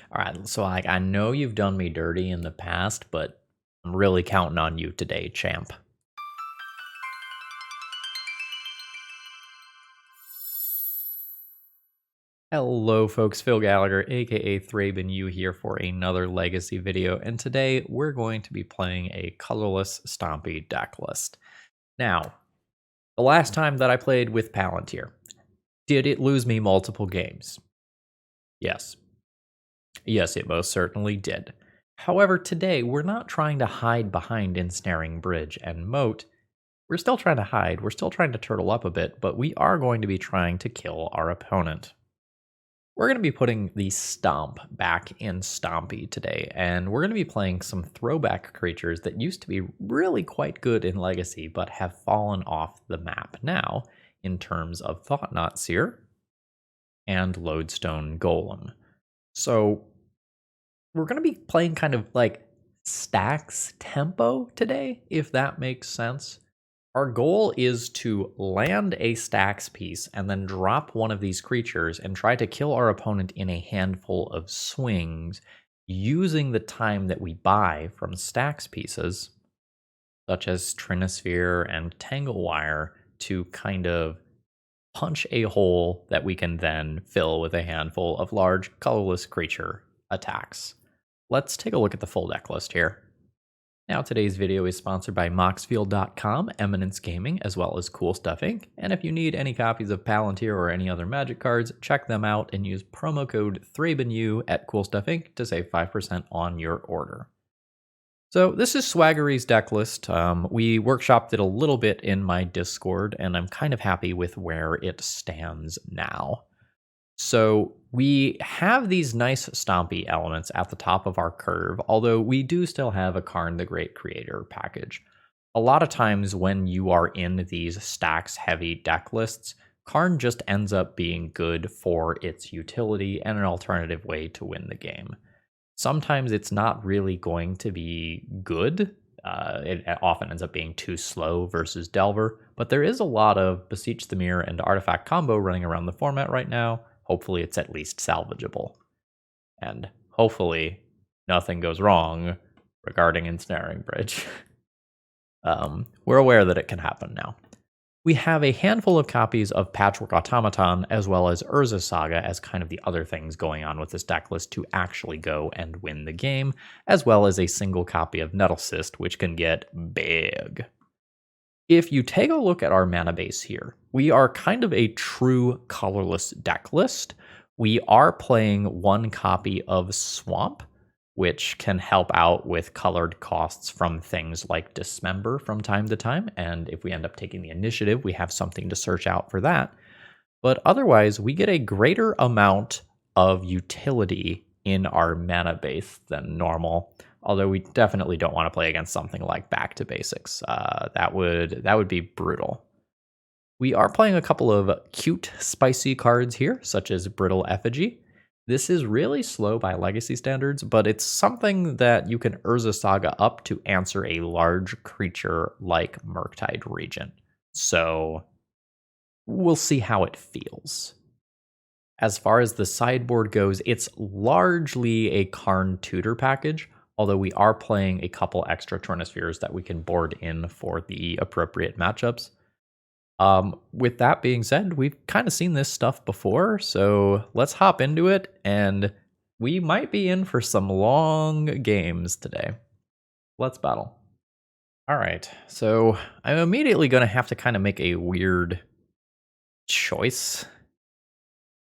All right, so like I know you've done me dirty in the past, but I'm really counting on you today, champ. Hello folks, Phil Gallagher, aka ThrabenU here for another Legacy video, and today we're going to be playing a colorless Stompy deck list. Now, the last time that I played with Palantir, did it lose me multiple games? Yes. Yes, it most certainly did. However, today we're not trying to hide behind Ensnaring Bridge and Moat. We're still trying to hide, we're still trying to turtle up a bit, but we are going to be trying to kill our opponent. We're going to be putting the Stomp back in Stompy today, and we're going to be playing some throwback creatures that used to be really quite good in Legacy, but have fallen off the map now in terms of Thought-Knot Seer and Lodestone Golem. So we're going to be playing kind of like Stax tempo today, if that makes sense. Our goal is to land a Stax piece and then drop one of these creatures and try to kill our opponent in a handful of swings using the time that we buy from Stax pieces, such as Trinisphere and Tanglewire, to kind of punch a hole that we can then fill with a handful of large colorless creature attacks. Let's take a look at the full deck list here. Now, today's video is sponsored by Moxfield.com, Eminence Gaming, as well as Cool Stuff Inc. And if you need any copies of Palantir or any other Magic cards, check them out and use promo code ThrabenU at Cool Stuff Inc. to save 5% on your order. So this is Swaggery's deck list. We workshopped it a little bit in my Discord, and I'm kind of happy with where it stands now. So we have these nice stompy elements at the top of our curve, although we do still have a Karn the Great Creator package. A lot of times when you are in these Stax heavy deck lists, Karn just ends up being good for its utility and an alternative way to win the game. Sometimes it's not really going to be good. It often ends up being too slow versus Delver, but there is a lot of Beseech the Mirror and Artifact combo running around the format right now. Hopefully it's at least salvageable. And hopefully nothing goes wrong regarding Ensnaring Bridge. We're aware that it can happen now. We have a handful of copies of Patchwork Automaton as well as Urza Saga as kind of the other things going on with this deck list to actually go and win the game, as well as a single copy of Nettlecyst, which can get big. If you take a look at our mana base here, we are kind of a true colorless deck list. We are playing one copy of Swamp, which can help out with colored costs from things like Dismember from time to time, and if we end up taking the initiative, we have something to search out for that. But otherwise, we get a greater amount of utility in our mana base than normal. Although we definitely don't want to play against something like Back to Basics. That would be brutal. We are playing a couple of cute, spicy cards here, such as Brittle Effigy. This is really slow by Legacy standards, but it's something that you can Urza Saga up to answer a large creature like Murktide Regent. So we'll see how it feels. As far as the sideboard goes, it's largely a Karn tutor package, although we are playing a couple extra Trinispheres that we can board in for the appropriate matchups. With that being said, we've kind of seen this stuff before, so let's hop into it, and we might be in for some long games today. Let's battle. All right, so I'm immediately going to have to kind of make a weird choice.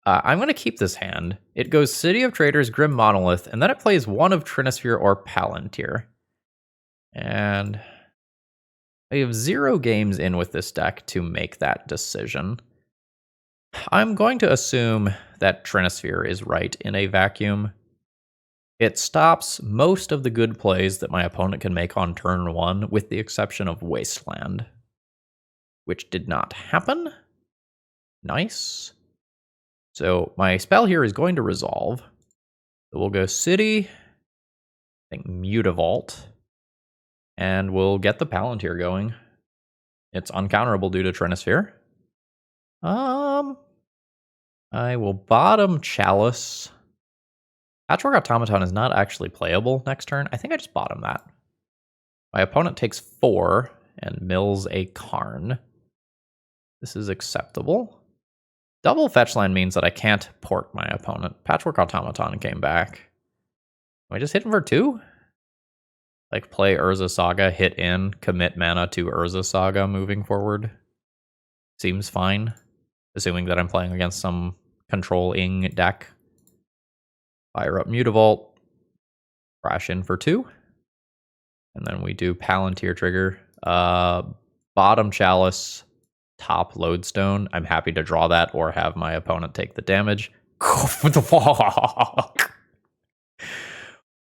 I'm going to keep this hand. It goes City of Traders, Grim Monolith, and then it plays one of Trinisphere or Palantir. And I have 0 games in with this deck to make that decision. I'm going to assume that Trinisphere is right in a vacuum. It stops most of the good plays that my opponent can make on turn 1, with the exception of Wasteland, which did not happen. Nice. So my spell here is going to resolve. So we'll go City, I think Mutavault, and we'll get the Palantir going. It's uncounterable due to Trinisphere. I will bottom Chalice. Patchwork Automaton is not actually playable next turn. I think I just bottom that. My opponent takes 4 and mills a Karn. This is acceptable. Double fetch land means that I can't port my opponent. Patchwork Automaton came back. Am I just hitting for 2? Like play Urza Saga, hit in, commit mana to Urza Saga moving forward. Seems fine. Assuming that I'm playing against some controlling deck. Fire up Mutavault. Crash in for 2. And then we do Palantir trigger. Bottom Chalice, top Lodestone. I'm happy to draw that or have my opponent take the damage. What the fuck?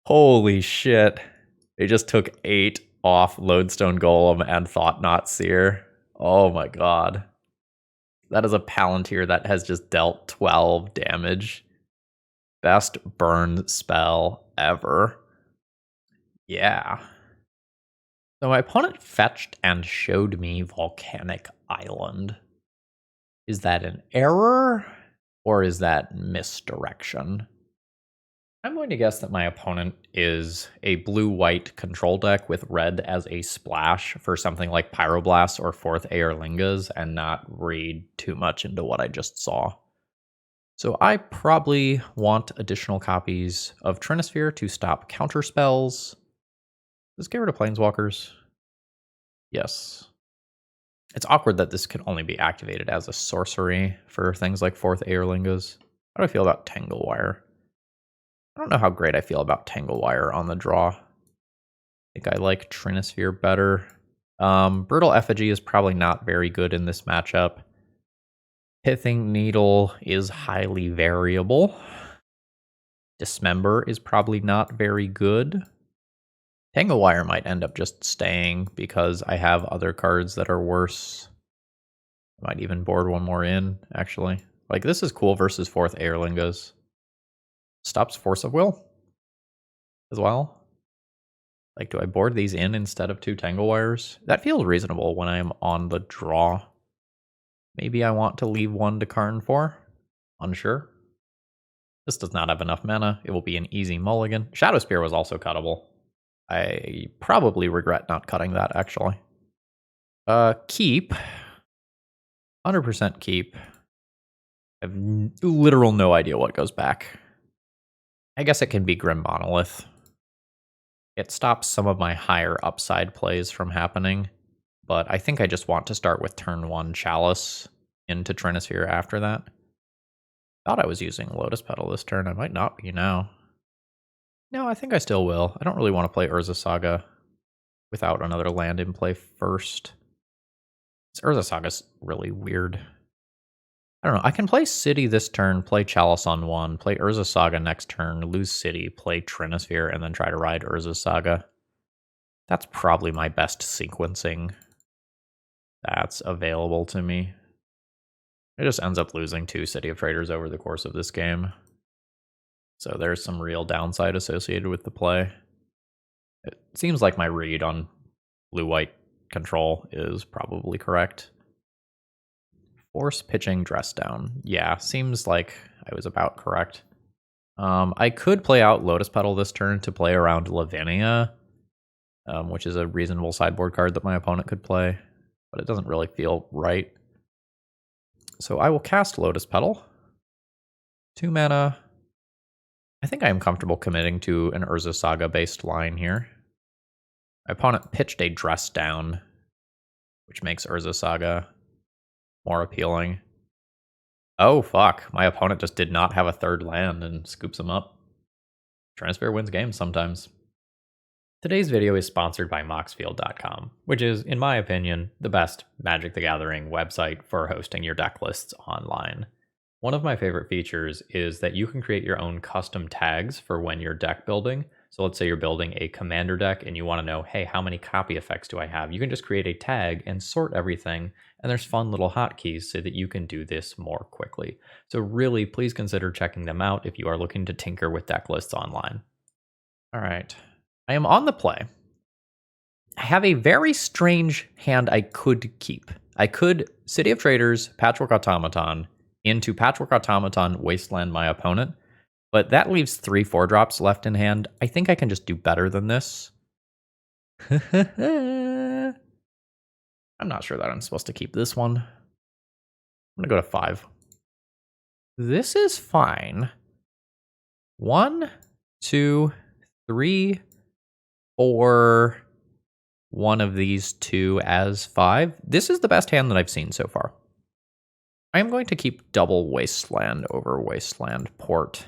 Holy shit. They just took 8 off Lodestone Golem and Thought Not Seer. Oh my god. That is a Palantir that has just dealt 12 damage. Best burn spell ever. Yeah. So my opponent fetched and showed me Volcanic Island. Is that an error or is that misdirection? I'm going to guess that my opponent is a blue-white control deck with red as a splash for something like Pyroblast or 4th Aerlingas and not read too much into what I just saw. So I probably want additional copies of Trinisphere to stop counter spells. Let's get rid of Planeswalkers. Yes. It's awkward that this can only be activated as a sorcery for things like 4th Aerlingas. How do I feel about Tanglewire? I don't know how great I feel about Tanglewire on the draw. I think I like Trinisphere better. Brittle Effigy is probably not very good in this matchup. Pithing Needle is highly variable. Dismember is probably not very good. Tanglewire might end up just staying because I have other cards that are worse. I might even board one more in, actually. Like, this is cool versus 4th Aerlingas. Stops Force of Will as well. Like, do I board these in instead of 2 Tanglewires? That feels reasonable when I am on the draw. Maybe I want to leave 1 to Karn for. Unsure. This does not have enough mana. It will be an easy mulligan. Shadow Spear was also cuttable. I probably regret not cutting that, actually. Keep. 100% keep. I have literal no idea what goes back. I guess it can be Grim Monolith. It stops some of my higher upside plays from happening, but I think I just want to start with turn 1 Chalice into Trinisphere after that. Thought I was using Lotus Petal this turn. I might not be now. No, I think I still will. I don't really want to play Urza Saga without another land in play first. This Urza Saga's really weird. I don't know. I can play City this turn, play Chalice on 1, play Urza Saga next turn, lose City, play Trinisphere, and then try to ride Urza Saga. That's probably my best sequencing that's available to me. It just ends up losing 2 City of Traders over the course of this game. So there's some real downside associated with the play. It seems like my read on blue-white control is probably correct. Force pitching dress down. Yeah, seems like I was about correct. I could play out Lotus Petal this turn to play around Lavinia, which is a reasonable sideboard card that my opponent could play, but it doesn't really feel right. So I will cast Lotus Petal. 2 mana. I think I am comfortable committing to an Urza Saga-based line here. My opponent pitched a dress down, which makes Urza Saga more appealing. Oh, fuck. My opponent just did not have a 3rd land and scoops him up. Trinisphere wins games sometimes. Today's video is sponsored by Moxfield.com, which is, in my opinion, the best Magic the Gathering website for hosting your deck lists online. One of my favorite features is that you can create your own custom tags for when you're deck building. So let's say you're building a commander deck and you want to know, hey, how many copy effects do I have? You can just create a tag and sort everything, and there's fun little hotkeys so that you can do this more quickly. So really, please consider checking them out if you are looking to tinker with deck lists online. All right, I am on the play. I have a very strange hand I could keep. I could City of Traders, Patchwork Automaton, into Patchwork Automaton, wasteland my opponent. But that leaves 3 4-drops left in hand. I think I can just do better than this. I'm not sure that I'm supposed to keep this one. I'm going to go to 5. This is fine. 1, 2, 3, 4. One of these 2 as 5. This is the best hand that I've seen so far. I am going to keep double Wasteland over Wasteland Port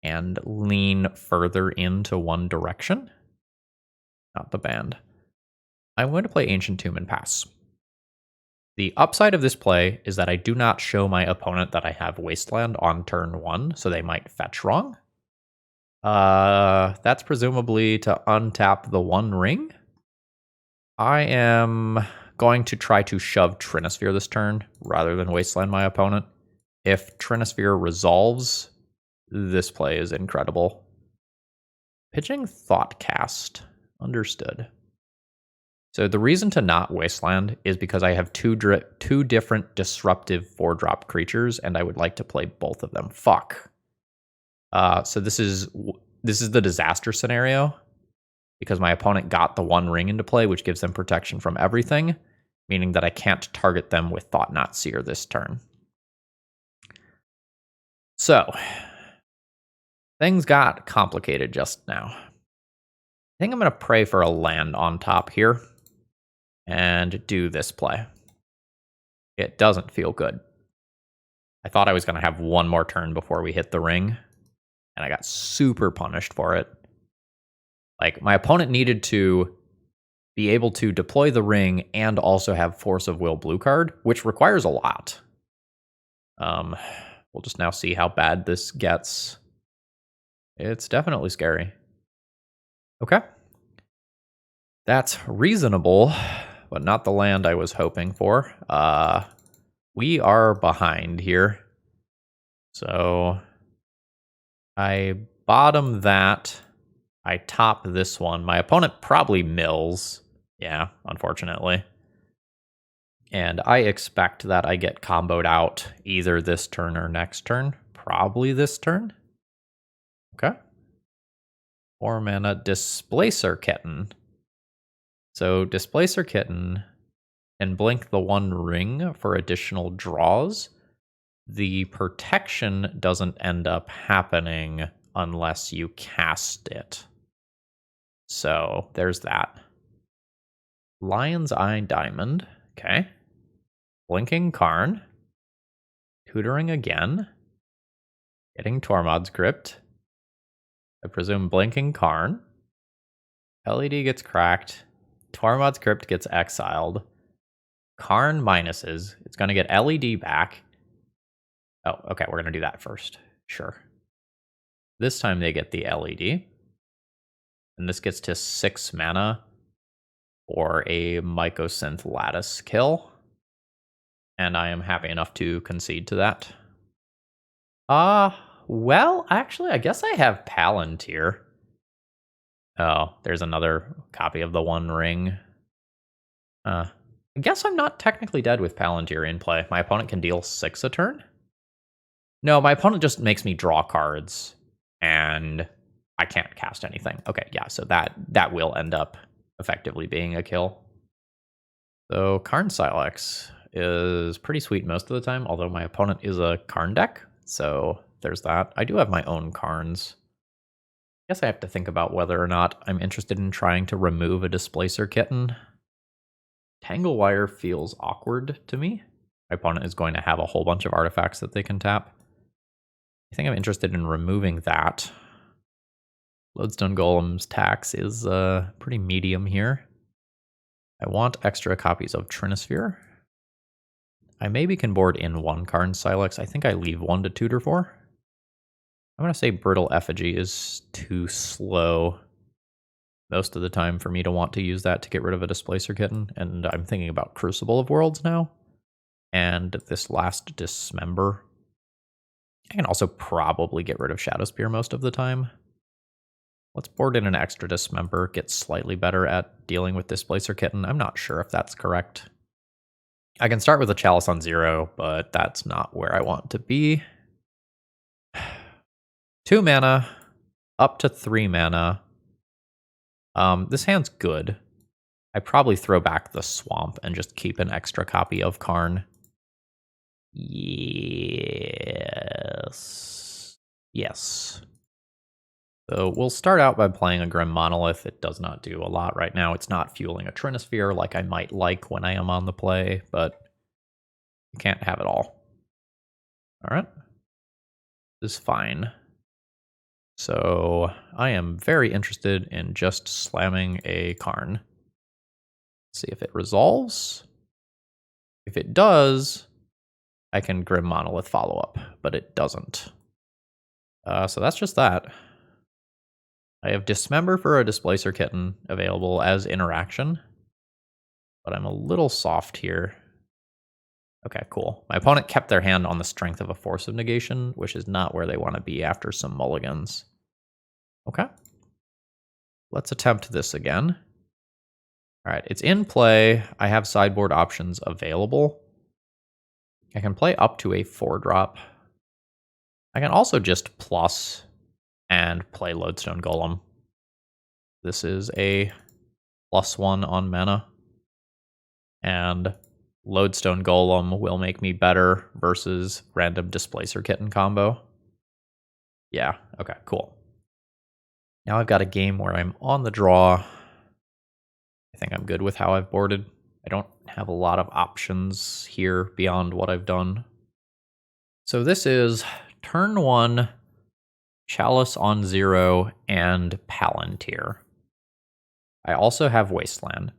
and lean further into one direction. Not the band. I'm going to play Ancient Tomb and pass. The upside of this play is that I do not show my opponent that I have Wasteland on turn 1, so they might fetch wrong. That's presumably to untap the One Ring. I am going to try to shove Trinisphere this turn rather than Wasteland my opponent. If Trinisphere resolves, this play is incredible. Pitching Thoughtcast. Understood. So the reason to not Wasteland is because I have two different disruptive 4-drop creatures, and I would like to play both of them. Fuck. So this is the disaster scenario, because my opponent got the One Ring into play, which gives them protection from everything, meaning that I can't target them with Thought Knot Seer this turn. So, things got complicated just now. I think I'm going to pray for a land on top here and do this play. It doesn't feel good. I thought I was going to have one more turn before we hit the ring, and I got super punished for it. Like, my opponent needed to be able to deploy the ring and also have Force of Will blue card, which requires a lot. We'll just now see how bad this gets. It's definitely scary. Okay. That's reasonable, but not the land I was hoping for. We are behind here. So I bottom that. I top this one. My opponent probably mills. Yeah, unfortunately. And I expect that I get comboed out either this turn or next turn. Probably this turn. Okay. 4 mana Displacer Kitten. So Displacer Kitten and blink the One Ring for additional draws. The protection doesn't end up happening unless you cast it. So there's that. Lion's Eye Diamond. Okay. Blinking Karn. Tutoring again. Getting Tormod's Crypt. I presume Blinking Karn. LED gets cracked. Tormod's Crypt gets exiled. Karn minuses. It's going to get LED back. Oh, okay, we're going to do that first. Sure. This time they get the LED. And this gets to 6 mana for a Mycosynth Lattice kill. And I am happy enough to concede to that. Well, actually, I guess I have Palantir. Oh, there's another copy of the One Ring. I guess I'm not technically dead with Palantir in play. My opponent can deal 6 a turn? No, my opponent just makes me draw cards, and I can't cast anything. Okay, yeah, so that will end up effectively being a kill. So Karn Silex is pretty sweet most of the time, although my opponent is a Karn deck, so there's that. I do have my own Karns. I guess I have to think about whether or not I'm interested in trying to remove a Displacer Kitten. Tanglewire feels awkward to me. My opponent is going to have a whole bunch of artifacts that they can tap. I think I'm interested in removing that. Lodestone Golem's tax is pretty medium here. I want extra copies of Trinisphere. I maybe can board in 1 Karn Silex. I think I leave 1 to tutor for. I'm going to say Brittle Effigy is too slow most of the time for me to want to use that to get rid of a Displacer Kitten. And I'm thinking about Crucible of Worlds now. And this last Dismember. I can also probably get rid of Shadowspear most of the time. Let's board in an extra Dismember, get slightly better at dealing with Displacer Kitten. I'm not sure if that's correct. I can start with a Chalice on 0, but that's not where I want to be. 2 mana, up to 3 mana. This hand's good. I probably throw back the Swamp and just keep an extra copy of Karn. Yes. Yes. So we'll start out by playing a Grim Monolith. It does not do a lot right now. It's not fueling a Trinisphere like I might like when I am on the play, but you can't have it all. All right. This is fine. So I am very interested in just slamming a Karn. See if it resolves. If it does, I can Grim Monolith follow up, but it doesn't. So that's just that. I have Dismember for a Displacer Kitten available as interaction, but I'm a little soft here. Okay, cool. My opponent kept their hand on the strength of a Force of Negation, which is not where they want to be after some mulligans. Okay. Let's attempt this again. All right, it's in play. I have sideboard options available. I can play up to a 4-drop. I can also just plus and play Lodestone Golem. This is a +1 on mana. And Lodestone Golem will make me better versus random Displacer Kitten combo. Yeah, okay, cool. Now I've got a game where I'm on the draw. I think I'm good with how I've boarded. I don't have a lot of options here beyond what I've done. So this is turn 1, Chalice on 0, and Palantir. I also have Wasteland.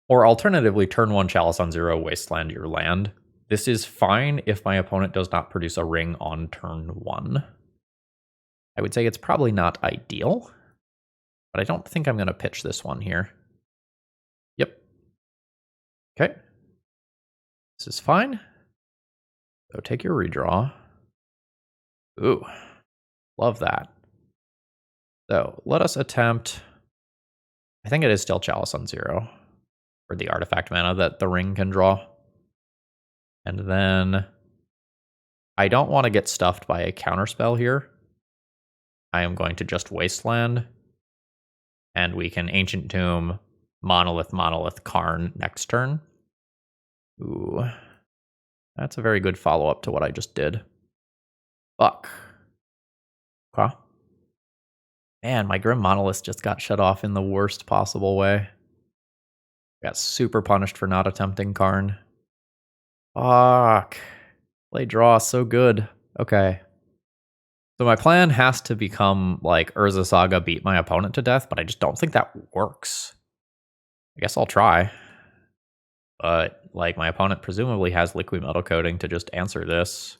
Or alternatively, turn 1, Chalice on 0, Wasteland your land. This is fine if my opponent does not produce a ring on turn 1. I would say it's probably not ideal, but I don't think I'm going to pitch this one here. Yep. Okay. This is fine. So take your redraw. Ooh, love that. So let us attempt, I think it is still Chalice on 0 for the artifact mana that the ring can draw. And then I don't want to get stuffed by a counterspell here. I am going to just Wasteland, and we can Ancient Tomb, Monolith, Karn next turn. Ooh, that's a very good follow-up to what I just did. Fuck. Okay. Man, my Grim Monolith just got shut off in the worst possible way. Got super punished for not attempting Karn. Fuck. Play draw, so good. Okay. So my plan has to become like Urza Saga beat my opponent to death, but I just don't think that works. I guess I'll try. But like my opponent presumably has liquid metal coating to just answer this.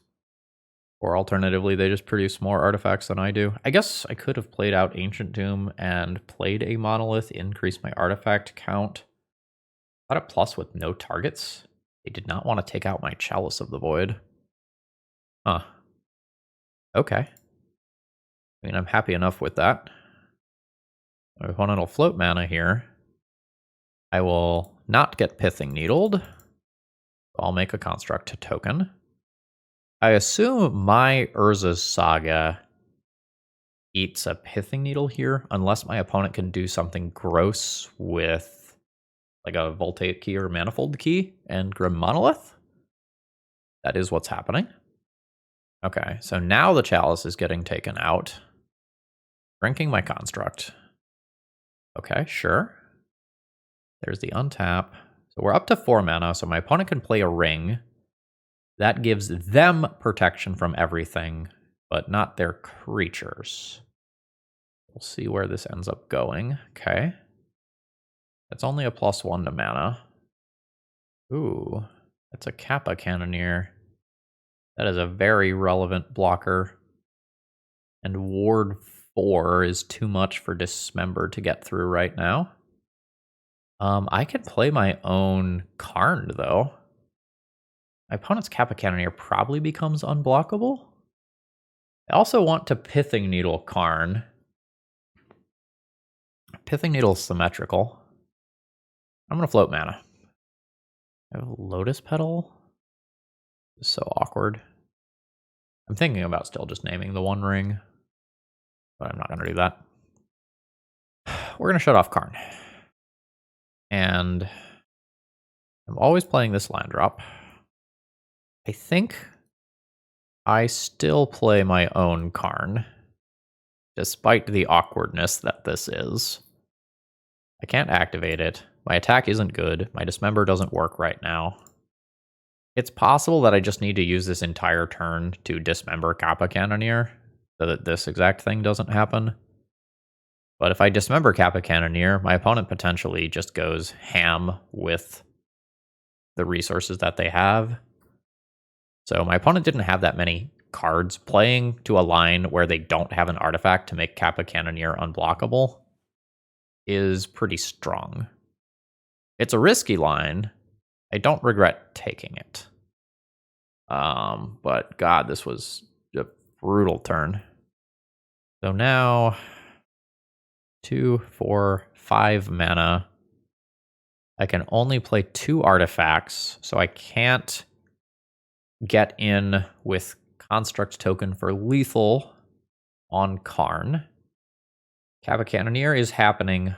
Or alternatively, they just produce more artifacts than I do. I guess I could have played out Ancient Tomb and played a Monolith, increase my artifact count. Got a plus with no targets. They did not want to take out my Chalice of the Void. Huh. Okay. I mean, I'm happy enough with that. My opponent will float mana here. I will not get Pithing Needled. I'll make a construct token. I assume my Urza Saga eats a Pithing Needle here, unless my opponent can do something gross with like a Voltaic Key or Manifold Key and Grim Monolith. That is what's happening. Okay, so now the Chalice is getting taken out. Drinking my construct. Okay, sure. There's the untap. So we're up to 4 mana, so my opponent can play a ring. That gives them protection from everything, but not their creatures. We'll see where this ends up going. Okay. That's only a +1 to mana. Ooh, that's a Kappa Cannoneer. That is a very relevant blocker. And Ward 4 is too much for Dismember to get through right now. I can play my own Karn, though. My opponent's Kappa Cannoneer probably becomes unblockable. I also want to Pithing Needle Karn. Pithing Needle is symmetrical. I'm going to float mana. I have a Lotus Petal. This is so awkward. I'm thinking about still just naming the One Ring, but I'm not going to do that. We're going to shut off Karn. And I'm always playing this land drop. I think I still play my own Karn, despite the awkwardness that this is. I can't activate it. My attack isn't good. My Dismember doesn't work right now. It's possible that I just need to use this entire turn to dismember Kappa Cannoneer so that this exact thing doesn't happen. But if I dismember Kappa Cannoneer, my opponent potentially just goes ham with the resources that they have. So my opponent didn't have that many cards. Playing to a line where they don't have an artifact to make Kappa Cannoneer unblockable is pretty strong. It's a risky line. I don't regret taking it. But God, this was a brutal turn. So now 2, 4, 5 mana. I can only play 2 artifacts, so I can't get in with Construct token for lethal on Karn. Kappa Cannoneer is happening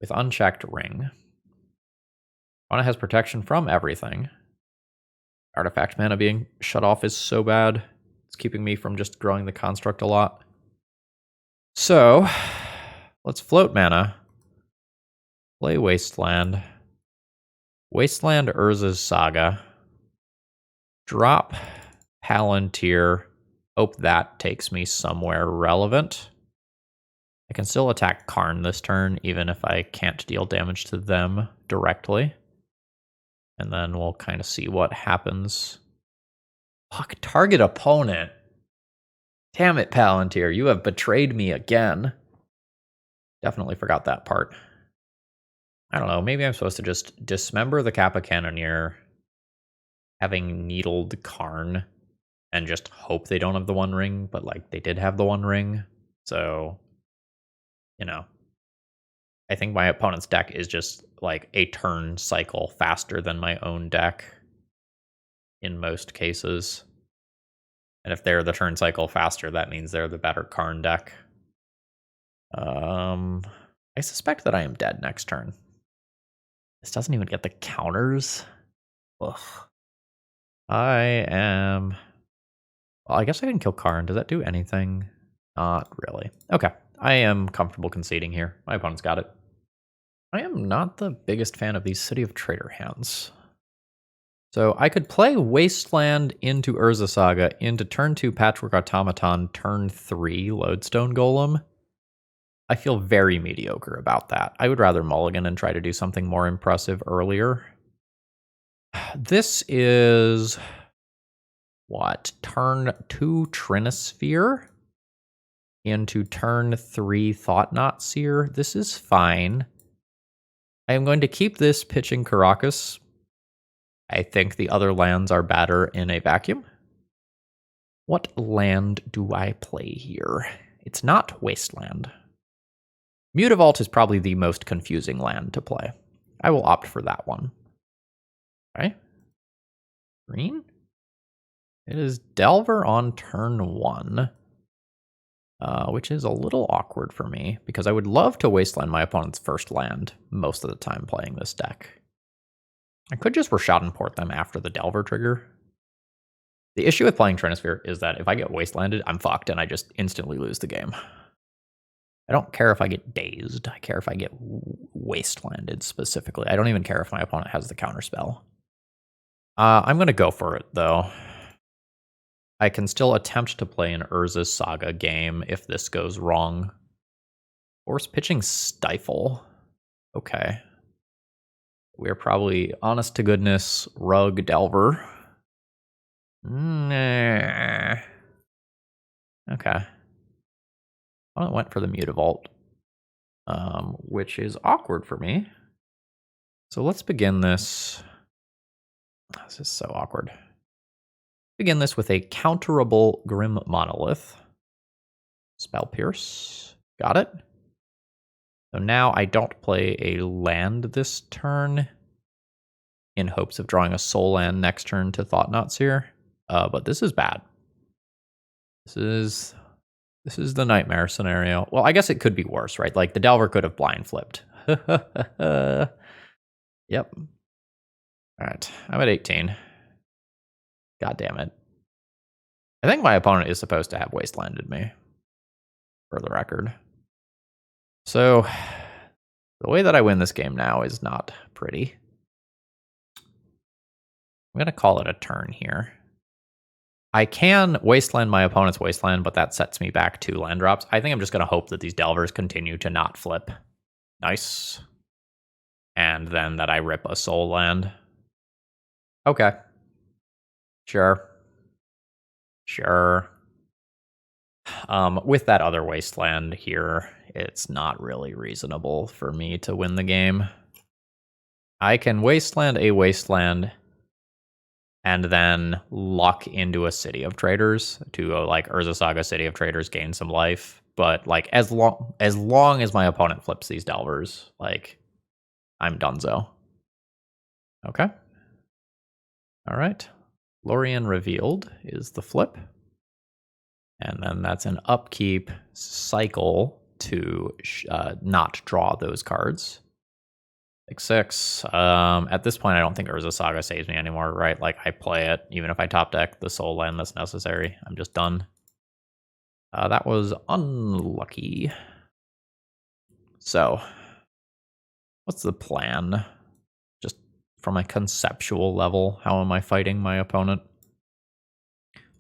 with unchecked Ring. Mana has protection from everything. Artifact mana being shut off is so bad. It's keeping me from just growing the construct a lot. So, let's float mana. Play Wasteland. Wasteland Urza's Saga. Drop Palantir. Hope that takes me somewhere relevant. I can still attack Karn this turn, even if I can't deal damage to them directly. And then we'll kind of see what happens. Fuck, target opponent. Damn it, Palantir, you have betrayed me again. Definitely forgot that part. I don't know, maybe I'm supposed to just dismember the Kappa Cannoneer, having needled Karn, and just hope they don't have the One Ring, but like they did have the One Ring. So, you know. I think my opponent's deck is just like a turn cycle faster than my own deck in most cases. And if they're the turn cycle faster, that means they're the better Karn deck. I suspect that I am dead next turn. This doesn't even get the counters. Ugh. I am... Well, I guess I can kill Karn. Does that do anything? Not really. Okay. I am comfortable conceding here. My opponent's got it. I am not the biggest fan of these City of Traitor hands. So I could play Wasteland into Urza Saga, into turn 2 Patchwork Automaton, turn 3 Lodestone Golem. I feel very mediocre about that. I would rather mulligan and try to do something more impressive earlier. This is... what? Turn 2 Trinisphere? Into turn 3 Thought-Knot Seer. This is fine. I am going to keep this pitching Caracas. I think the other lands are better in a vacuum. What land do I play here? It's not Wasteland. Mutavault is probably the most confusing land to play. I will opt for that one. Okay. Green? It is Delver on turn 1. Which is a little awkward for me, because I would love to wasteland my opponent's first land most of the time playing this deck. I could just Rashad port them after the Delver trigger. The issue with playing Trinisphere is that if I get wastelanded, I'm fucked and I just instantly lose the game. I don't care if I get dazed. I care if I get wastelanded specifically. I don't even care if my opponent has the counterspell. I'm going to go for it, though. I can still attempt to play an Urza Saga game if this goes wrong. Force pitching Stifle. Okay. We're probably honest to goodness Rug Delver. Nah. Okay. I went for the Mutavault, which is awkward for me. So let's begin this. This is so awkward. Begin this with a counterable Grim Monolith. Spell Pierce. Got it. So now I don't play a land this turn in hopes of drawing a soul land next turn to Thought-Knot Seer. But this is bad. This is the nightmare scenario. Well, I guess it could be worse, right? Like the Delver could have blind flipped. Yep. All right, I'm at 18. God damn it. I think my opponent is supposed to have wastelanded me, for the record. So, the way that I win this game now is not pretty. I'm going to call it a turn here. I can wasteland my opponent's wasteland, but that sets me back 2 land drops. I think I'm just going to hope that these Delvers continue to not flip. Nice. And then that I rip a soul land. Okay. Sure. Sure. With that other wasteland here, it's not really reasonable for me to win the game. I can wasteland a wasteland and then lock into a City of Traders to go like Urza Saga City of Traders, gain some life. But like as long as my opponent flips these Delvers, like I'm donezo. Okay. All right. Lorien Revealed is the flip. And then that's an upkeep cycle to not draw those cards. 6/6. At this point, I don't think Urza Saga saves me anymore, right? Like, I play it, even if I top deck the soul land that's necessary. I'm just done. That was unlucky. So, what's the plan? Just from a conceptual level, how am I fighting my opponent?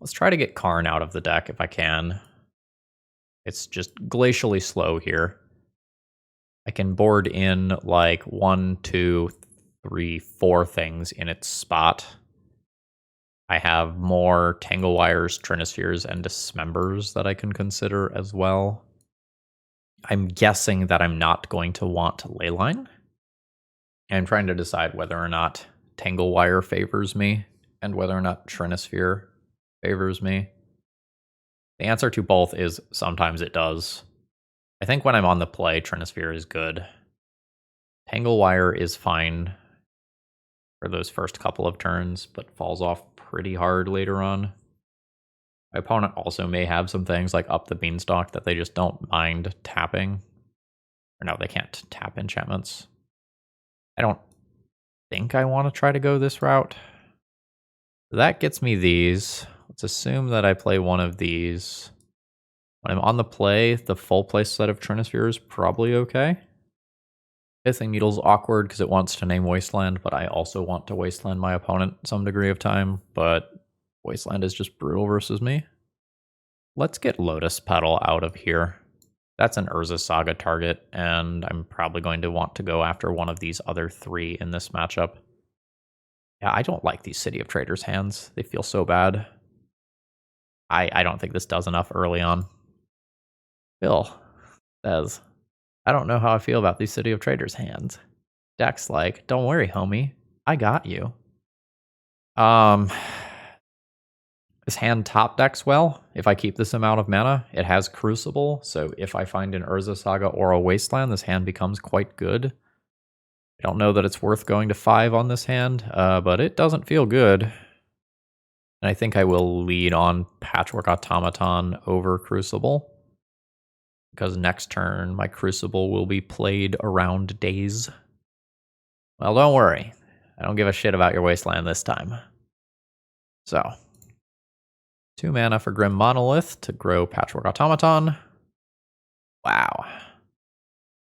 Let's try to get Karn out of the deck if I can. It's just glacially slow here. I can board in like 1, 2, 3, 4 things in its spot. I have more Tanglewires, Trinispheres, and Dismembers that I can consider as well. I'm guessing that I'm not going to want Leyline. I'm trying to decide whether or not Tanglewire favors me and whether or not Trinisphere favors me. The answer to both is sometimes it does. I think when I'm on the play, Trinisphere is good. Tanglewire is fine for those first couple of turns, but falls off pretty hard later on. My opponent also may have some things like Up the Beanstalk that they just don't mind tapping. Or no, they can't tap enchantments. I don't think I want to try to go this route. That gets me these. Let's assume that I play one of these. When I'm on the play, the full play set of Trinisphere is probably okay. Pithing Needle's awkward because it wants to name Wasteland, but I also want to Wasteland my opponent some degree of time, but Wasteland is just brutal versus me. Let's get Lotus Petal out of here. That's an Urza Saga target, and I'm probably going to want to go after one of these other 3 in this matchup. Yeah, I don't like these City of Traders hands. They feel so bad. I don't think this does enough early on. Bill says, I don't know how I feel about these City of Traders hands. Deck's like, don't worry, homie. I got you. This hand top decks well. If I keep this amount of mana, it has Crucible, so if I find an Urza Saga or a Wasteland, this hand becomes quite good. I don't know that it's worth going to 5 on this hand, but it doesn't feel good. And I think I will lead on Patchwork Automaton over Crucible, because next turn my Crucible will be played around Daze. Well, don't worry. I don't give a shit about your Wasteland this time. So, 2 mana for Grim Monolith to grow Patchwork Automaton. Wow.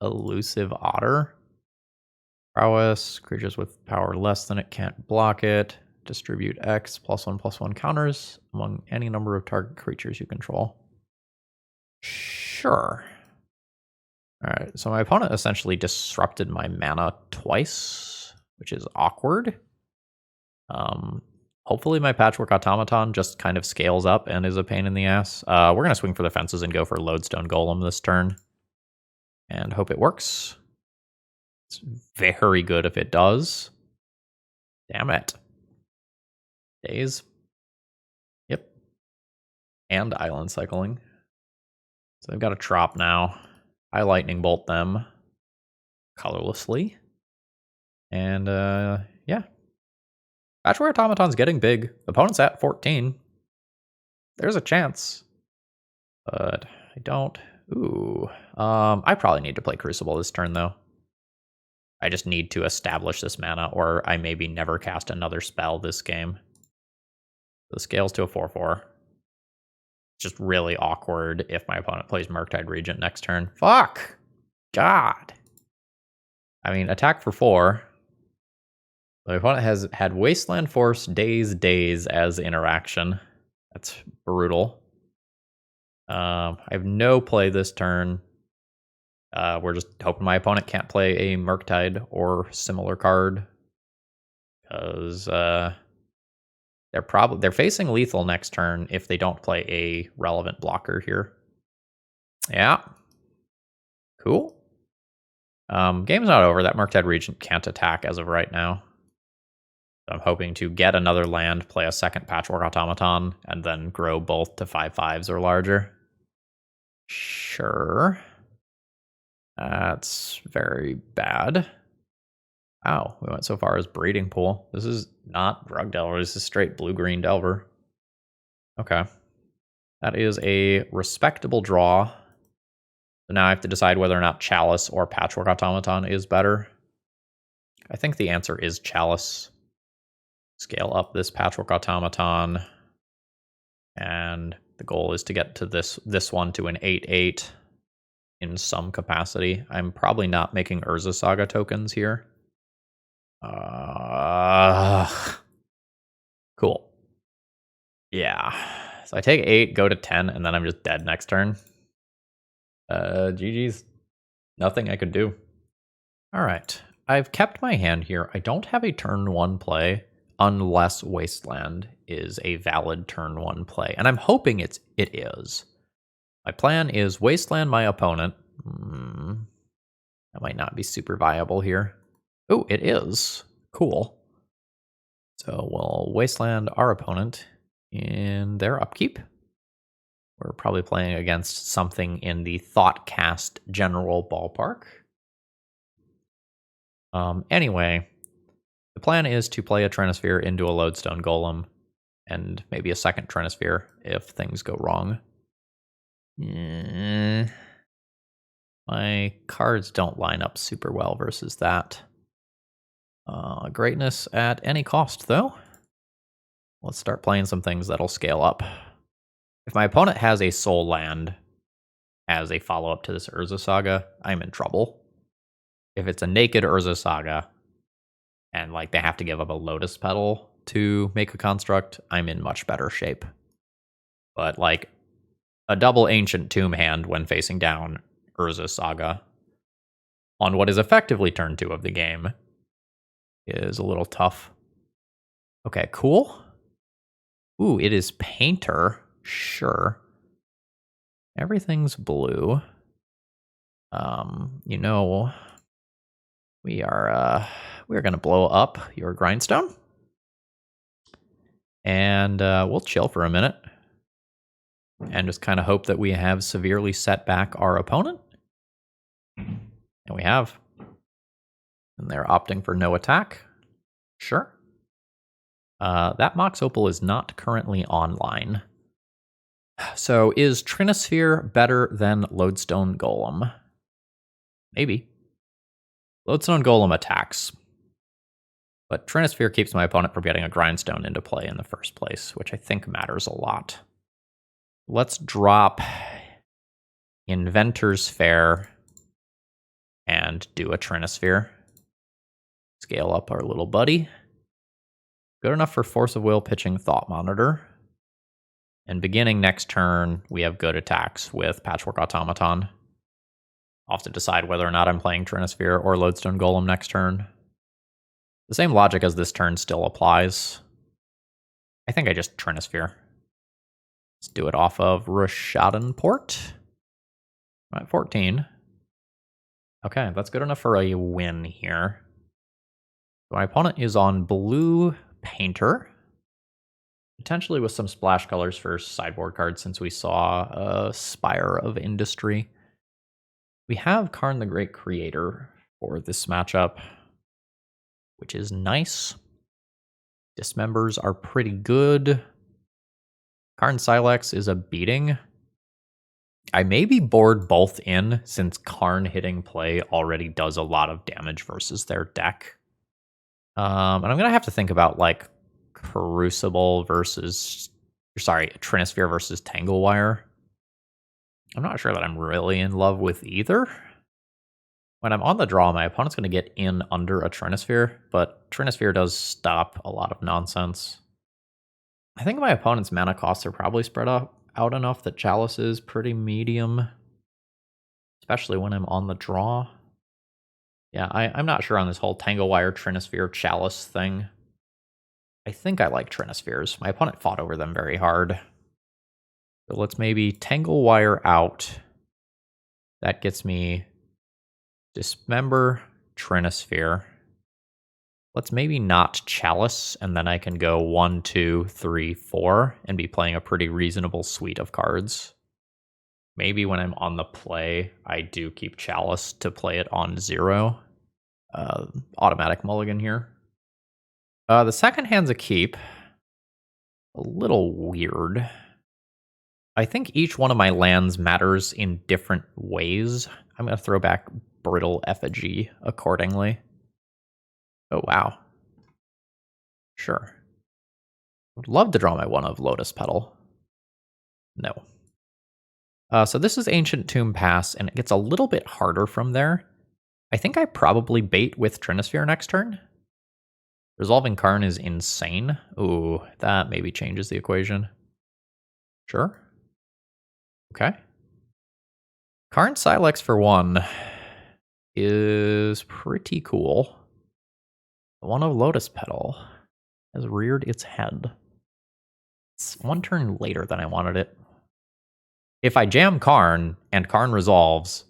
Elusive Otter. Prowess. Creatures with power less than it can't block it. Distribute X +1/+1 counters among any number of target creatures you control. Sure. Alright, so my opponent essentially disrupted my mana twice, which is awkward. Hopefully my Patchwork Automaton just kind of scales up and is a pain in the ass. We're going to swing for the fences and go for Lodestone Golem this turn. And hope it works. It's very good if it does. Damn it. Daze. Yep. And Island Cycling. So they've got a Trop now. I Lightning Bolt them colorlessly. And yeah. Patchwork Automaton's getting big. Opponent's at 14. There's a chance. but I don't. Ooh. I probably need to play Crucible this turn, though. I just need to establish this mana, or I maybe never cast another spell this game. The scales to a 4/4. Just really awkward if my opponent plays Murktide Regent next turn. Fuck! God! I mean, attack for 4. My opponent has had Wasteland Force, Daze as interaction. That's brutal. I have no play this turn. We're just hoping my opponent can't play a Murktide or similar card. Because they're facing lethal next turn if they don't play a relevant blocker here. Yeah. Cool. Game's not over. That Murktide Regent can't attack as of right now. I'm hoping to get another land, play a second Patchwork Automaton, and then grow both to 5/5s or larger. Sure. That's very bad. Wow, we went so far as Breeding Pool. This is not Drug Delver, this is straight blue-green Delver. Okay. That is a respectable draw. So now I have to decide whether or not Chalice or Patchwork Automaton is better. I think the answer is Chalice. Scale up this Patchwork Automaton. And the goal is to get to this one to an 8/8 in some capacity. I'm probably not making Urza Saga tokens here. Cool. Yeah. So I take 8, go to 10, and then I'm just dead next turn. GG's. Nothing I could do. All right. I've kept my hand here. I don't have a turn 1 play unless Wasteland is a valid turn 1 play. And I'm hoping it is. My plan is Wasteland my opponent. That might not be super viable here. Oh, it is. Cool. So we'll Wasteland our opponent in their upkeep. We're probably playing against something in the Thoughtcast general ballpark. Anyway, the plan is to play a Trinisphere into a Lodestone Golem, and maybe a second Trinisphere if things go wrong. My cards don't line up super well versus that. Greatness at any cost, though. Let's start playing some things that'll scale up. If my opponent has a Soul Land as a follow-up to this Urza Saga, I'm in trouble. If it's a naked Urza Saga, and like they have to give up a Lotus Petal to make a construct, I'm in much better shape. But like a double Ancient Tomb hand when facing down Urza Saga on what is effectively turn 2 of the game is a little tough. Okay, cool. Ooh, it is Painter. Sure. Everything's blue. You know, we're gonna blow up your Grindstone. And we'll chill for a minute. And just kind of hope that we have severely set back our opponent. And we have. And they're opting for no attack. Sure. That Mox Opal is not currently online. So is Trinisphere better than Lodestone Golem? Maybe. Lodestone Golem attacks. But Trinisphere keeps my opponent from getting a Grindstone into play in the first place, which I think matters a lot. Let's drop Inventor's Fair and do a Trinisphere. Scale up our little buddy. Good enough for Force of Will pitching Thought Monitor. And beginning next turn, we have good attacks with Patchwork Automaton. I'll have to decide whether or not I'm playing Trinisphere or Lodestone Golem next turn. The same logic as this turn still applies. I think I just Trinisphere. Let's do it off of Rashadan Port. I'm at 14. Okay, that's good enough for a win here. My opponent is on blue Painter. Potentially with some splash colors for sideboard cards since we saw Spire of Industry. We have Karn the Great Creator for this matchup, which is nice. Dismembers are pretty good. Karn Silex is a beating. I maybe board both in since Karn hitting play already does a lot of damage versus their deck. And I'm going to have to think about like Crucible versus, sorry, Trinisphere versus Tanglewire. I'm not sure that I'm really in love with either. When I'm on the draw, my opponent's going to get in under a Trinisphere, but Trinisphere does stop a lot of nonsense. I think my opponent's mana costs are probably spread out enough that Chalice is pretty medium, especially when I'm on the draw. Yeah, I'm not sure on this whole Tanglewire, Trinisphere, Chalice thing. I think I like Trinispheres. My opponent fought over them very hard. So let's maybe Tanglewire out. That gets me Dismember, Trinisphere. Let's maybe not Chalice, and then I can go 1, 2, 3, 4, and be playing a pretty reasonable suite of cards. Maybe when I'm on the play, I do keep Chalice to play it on 0. Automatic mulligan here. The second hand's a keep. A little weird. I think each one of my lands matters in different ways. I'm going to throw back Brittle Effigy accordingly. Oh, wow. Sure. Would love to draw my one of Lotus Petal. No. So this is Ancient Tomb Pass, and it gets a little bit harder from there. I think I probably bait with Trinisphere next turn. Resolving Karn is insane. Ooh, that maybe changes the equation. Sure. Okay. Karn Silex for 1 is pretty cool. One of Lotus Petal has reared its head. It's 1 turn later than I wanted it. If I jam Karn and Karn resolves,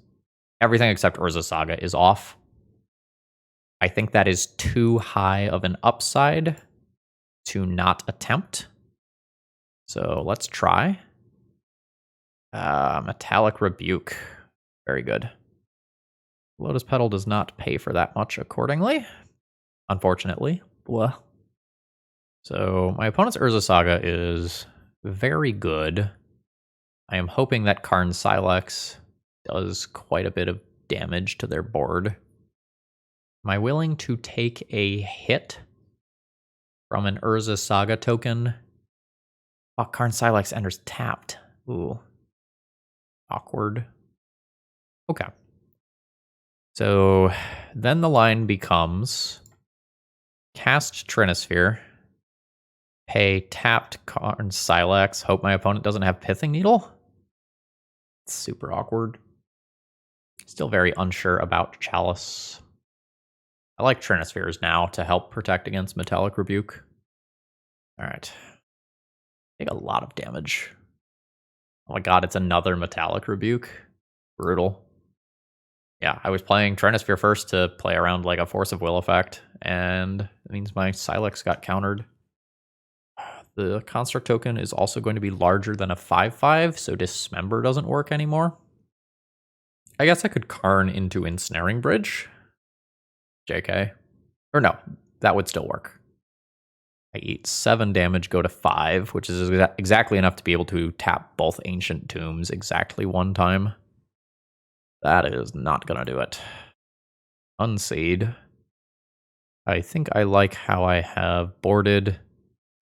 everything except Urza Saga is off. I think that is too high of an upside to not attempt. So let's try. Metallic Rebuke. Very good. Lotus Petal does not pay for that much accordingly, unfortunately. Blah. So my opponent's Urza Saga is very good. I am hoping that Karn Silex does quite a bit of damage to their board. Am I willing to take a hit from an Urza Saga token? Oh, Karn Silex enters tapped. Ooh. Awkward. Okay. So then the line becomes cast Trinisphere, pay tapped Karn Silex, hope my opponent doesn't have Pithing Needle. It's super awkward. Still very unsure about Chalice. I like Trinispheres now to help protect against Metallic Rebuke. Alright. Take a lot of damage. Oh my god, it's another Metallic Rebuke. Brutal. Yeah, I was playing Trinisphere first to play around like a Force of Will effect, and it means my Silex got countered. The Construct token is also going to be larger than a 5/5, so Dismember doesn't work anymore. I guess I could Karn into Ensnaring Bridge. JK. Or no, that would still work. I eat 7 damage, go to 5, which is exactly enough to be able to tap both Ancient Tombs exactly 1 time. That is not going to do it. Unseed. I think I like how I have boarded.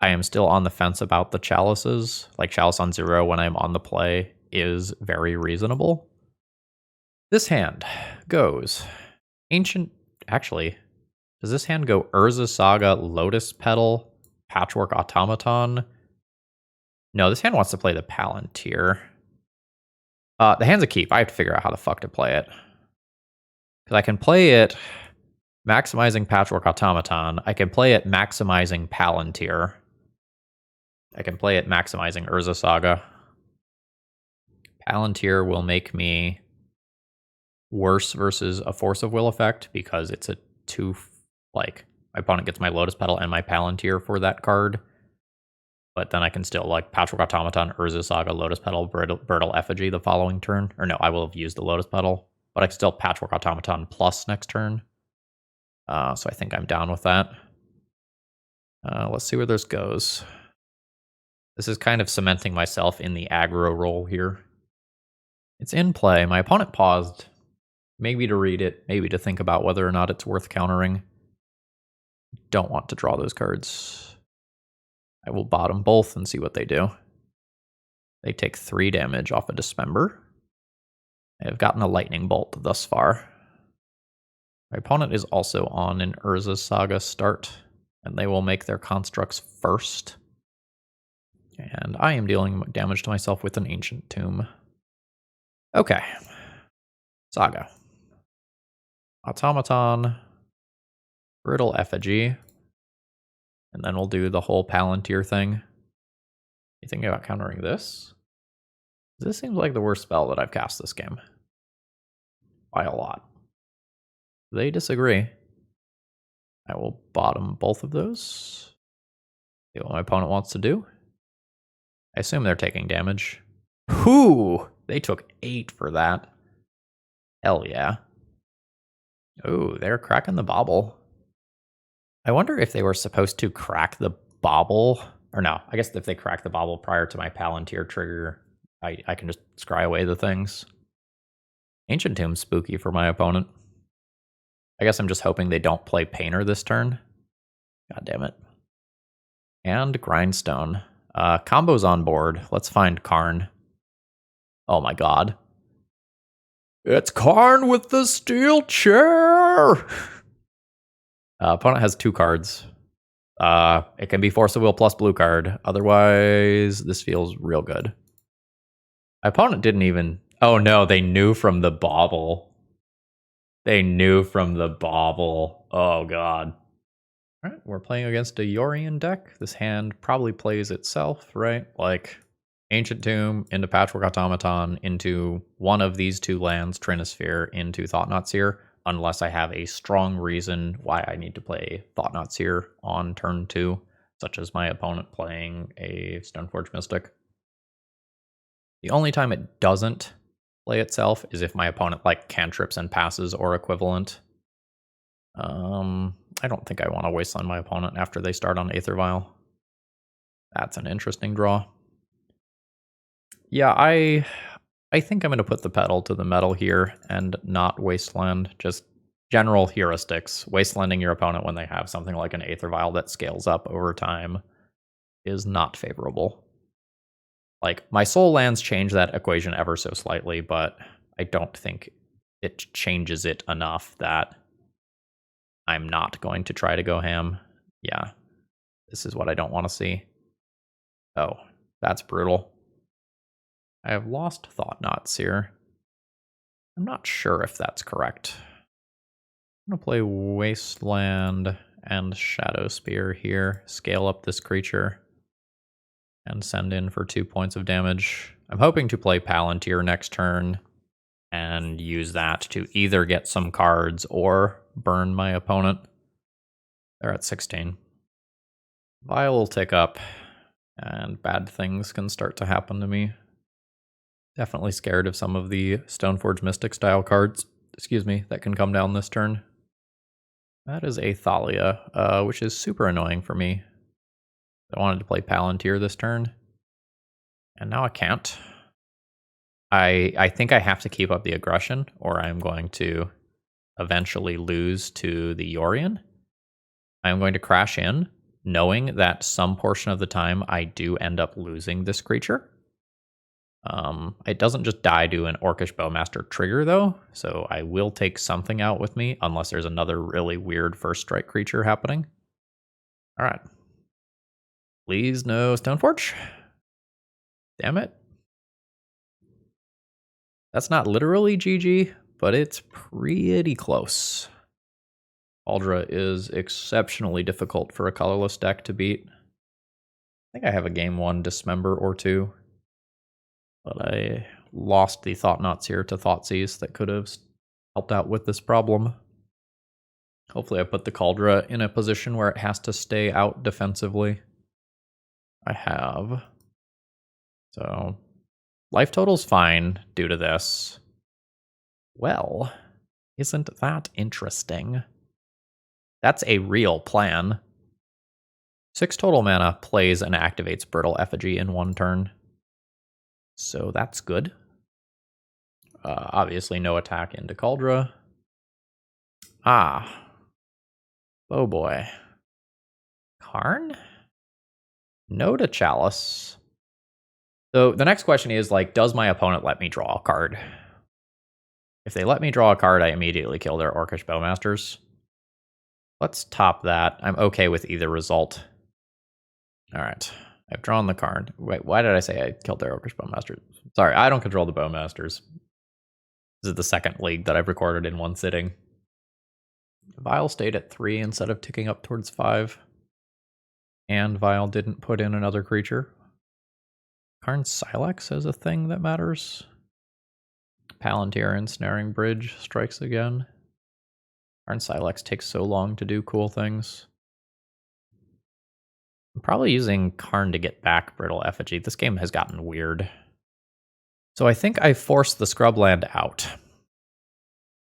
I am still on the fence about the Chalices. Like Chalice on 0 when I'm on the play is very reasonable. This hand goes Ancient. Actually, does this hand go Urza Saga, Lotus Petal, Patchwork Automaton? No, this hand wants to play the Palantir. The hand's a keep. I have to figure out how the fuck to play it. Because I can play it maximizing Patchwork Automaton. I can play it maximizing Palantir. I can play it maximizing Urza Saga. Palantir will make me worse versus a Force of Will effect because it's a 2, like, my opponent gets my Lotus Petal and my Palantir for that card. But then I can still, like, Patchwork Automaton, Urza Saga, Lotus Petal, Brittle Effigy the following turn. Or no, I will have used the Lotus Petal. But I can still Patchwork Automaton plus next turn. So I think I'm down with that. Let's see where this goes. This is kind of cementing myself in the aggro role here. It's in play. My opponent paused, maybe to read it, maybe to think about whether or not it's worth countering. Don't want to draw those cards. I will bottom both and see what they do. They take 3 damage off a Dismember. I have gotten a Lightning Bolt thus far. My opponent is also on an Urza Saga start, and they will make their constructs first. And I am dealing damage to myself with an Ancient Tomb. Okay. Saga. Automaton. Brittle Effigy. And then we'll do the whole Palantir thing. You thinking about countering this? This seems like the worst spell that I've cast this game. By a lot. They disagree. I will bottom both of those. See what my opponent wants to do. I assume they're taking damage. Whew! They took 8 for that. Hell yeah. Oh, they're cracking the bauble. I wonder if they were supposed to crack the bauble. Or no, I guess if they crack the bauble prior to my Palantir trigger, I can just scry away the things. Ancient Tomb's spooky for my opponent. I guess I'm just hoping they don't play Painter this turn. God damn it. And Grindstone. Combo's on board. Let's find Karn. Oh my god. It's Karn with the steel chair! Opponent has 2 cards. It can be Force of Will plus blue card. Otherwise, this feels real good. My opponent didn't even... Oh no, they knew from the bauble. They knew from the bauble. Oh god. Alright, we're playing against a Yorion deck. This hand probably plays itself, right? Like, Ancient Tomb into Patchwork Automaton into one of these 2 lands, Trinisphere, into Thought-Knot Seer, unless I have a strong reason why I need to play Thought-Knot Seer on turn 2, such as my opponent playing a Stoneforge Mystic. The only time it doesn't play itself is if my opponent like cantrips and passes or equivalent. I don't think I want to wasteland my opponent after they start on Aether Vial. That's an interesting draw. Yeah, I think I'm going to put the pedal to the metal here and not wasteland. Just general heuristics. Wastelanding your opponent when they have something like an Aether Vial that scales up over time is not favorable. Like, my soul lands change that equation ever so slightly, but I don't think it changes it enough that I'm not going to try to go ham. Yeah, this is what I don't want to see. Oh, that's brutal. I have lost Thought-Knot Seer. I'm not sure if that's correct. I'm going to play Wasteland and Shadow Spear here, scale up this creature, and send in for 2 points of damage. I'm hoping to play Palantir next turn and use that to either get some cards or burn my opponent. They're at 16. Vial will tick up, and bad things can start to happen to me. Definitely scared of some of the Stoneforge Mystic style cards, that can come down this turn. That is a Thalia, which is super annoying for me. I wanted to play Palantir this turn, and now I can't. I think I have to keep up the aggression, or I'm going to eventually lose to the Yorion. I'm going to crash in, knowing that some portion of the time I do end up losing this creature. It doesn't just die to an Orcish Bowmaster trigger, though, so I will take something out with me, unless there's another really weird first strike creature happening. Alright. Please no Stoneforge. Damn it. That's not literally GG, but it's pretty close. Aldra is exceptionally difficult for a colorless deck to beat. I think I have a game 1 Dismember or 2. But I lost the Thought-Knots here to Thoughtseize that could have helped out with this problem. Hopefully I put the Caldra in a position where it has to stay out defensively. I have. So, life total's fine due to this. Well, isn't that interesting? That's a real plan. 6 total mana plays and activates Brittle Effigy in 1 turn. So that's good. Obviously no attack into Caldra. Ah. Oh boy. Karn? No to Chalice. So the next question is, like, does my opponent let me draw a card? If they let me draw a card, I immediately kill their Orcish Bowmasters. Let's top that. I'm okay with either result. All right. I've drawn the card. Wait, why did I say I killed their Orcish Bowmasters? Sorry, I don't control the Bowmasters. This is the second league that I've recorded in one sitting. Vial stayed at 3 instead of ticking up towards 5. And Vial didn't put in another creature. Karn Silex is a thing that matters. Palantir Ensnaring Bridge strikes again. Karn Silex takes so long to do cool things. I'm probably using Karn to get back Brittle Effigy. This game has gotten weird. So I think I force the Scrubland out.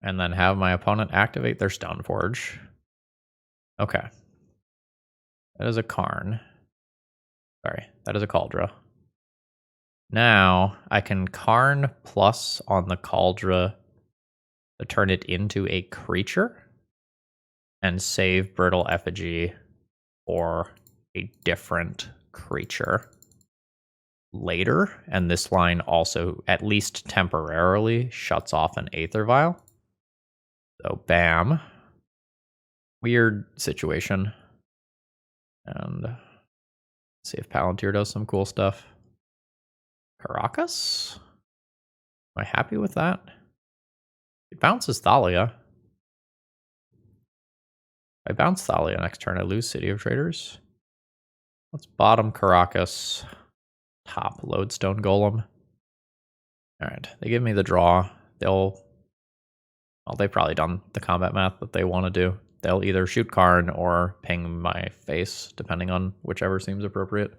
And then have my opponent activate their Stoneforge. Okay. That is a Karn. Sorry, that is a Caldra. Now, I can Karn plus on the Caldra to turn it into a creature and save Brittle Effigy for a different creature later. And this line also, at least temporarily, shuts off an Aether Vial. So, bam. Weird situation. And see if Palantir does some cool stuff. Caracas? Am I happy with that? It bounces Thalia. If I bounce Thalia next turn, I lose City of Traders. Let's bottom Caracas, top Lodestone Golem. Alright, they give me the draw. They've probably done the combat math that they want to do. They'll either shoot Karn or ping my face, depending on whichever seems appropriate.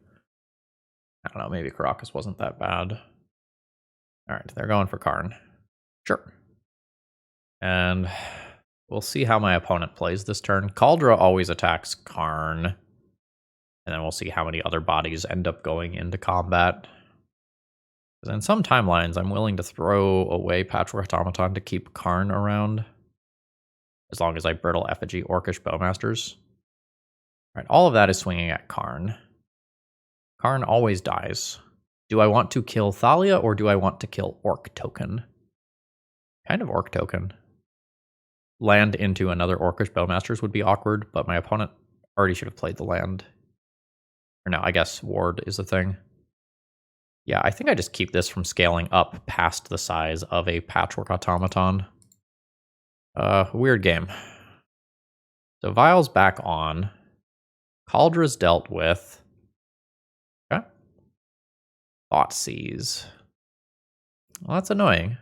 I don't know, maybe Caracas wasn't that bad. Alright, they're going for Karn. Sure. And we'll see how my opponent plays this turn. Caldra always attacks Karn. And then we'll see how many other bodies end up going into combat. Because in some timelines, I'm willing to throw away Patchwork Automaton to keep Karn around. As long as I Brittle Effigy Orcish Bowmasters. Alright, all of that is swinging at Karn. Karn always dies. Do I want to kill Thalia or do I want to kill Orc Token? Kind of Orc Token. Land into another Orcish Bowmasters would be awkward, but my opponent already should have played the land. Or no, I guess Ward is the thing. Yeah, I think I just keep this from scaling up past the size of a Patchwork Automaton. Weird game. So Vial's back on. Caldra's dealt with. Okay. Thoughtseize. Well, that's annoying.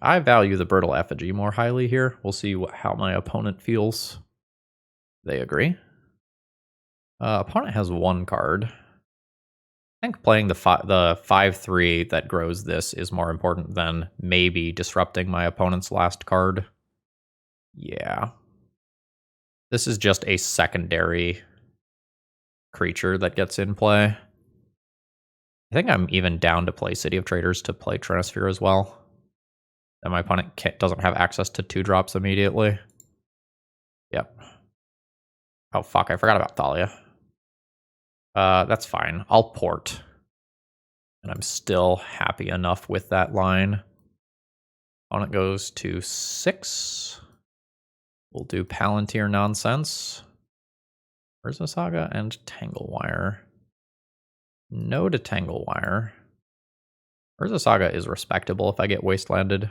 I value the Brittle Effigy more highly here. We'll see how my opponent feels. They agree. Opponent has one card. I think playing the 5/3 that grows this is more important than maybe disrupting my opponent's last card. Yeah. This is just a secondary creature that gets in play. I think I'm even down to play City of Traders to play Trinisphere as well. And my opponent doesn't have access to 2-drops immediately. Yep. Oh, fuck, I forgot about Thalia. That's fine. I'll port. And I'm still happy enough with that line. Opponent goes to 6. We'll do Palantir nonsense. Urza Saga and Tanglewire. No to Tanglewire. Urza Saga is respectable if I get wastelanded.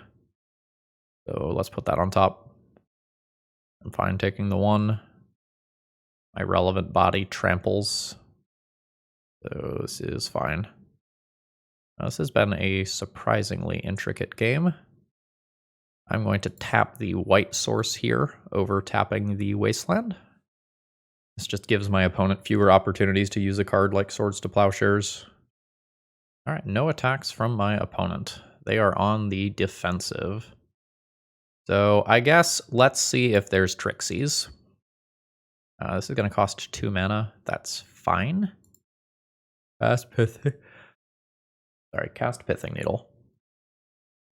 So let's put that on top. I'm fine taking the 1. My relevant body tramples. So this is fine. Now, this has been a surprisingly intricate game. I'm going to tap the white source here over tapping the wasteland. This just gives my opponent fewer opportunities to use a card like Swords to Plowshares. Alright, no attacks from my opponent. They are on the defensive. So I guess let's see if there's Trixies. This is going to cost 2 mana. That's fine. Cast Pithing Needle.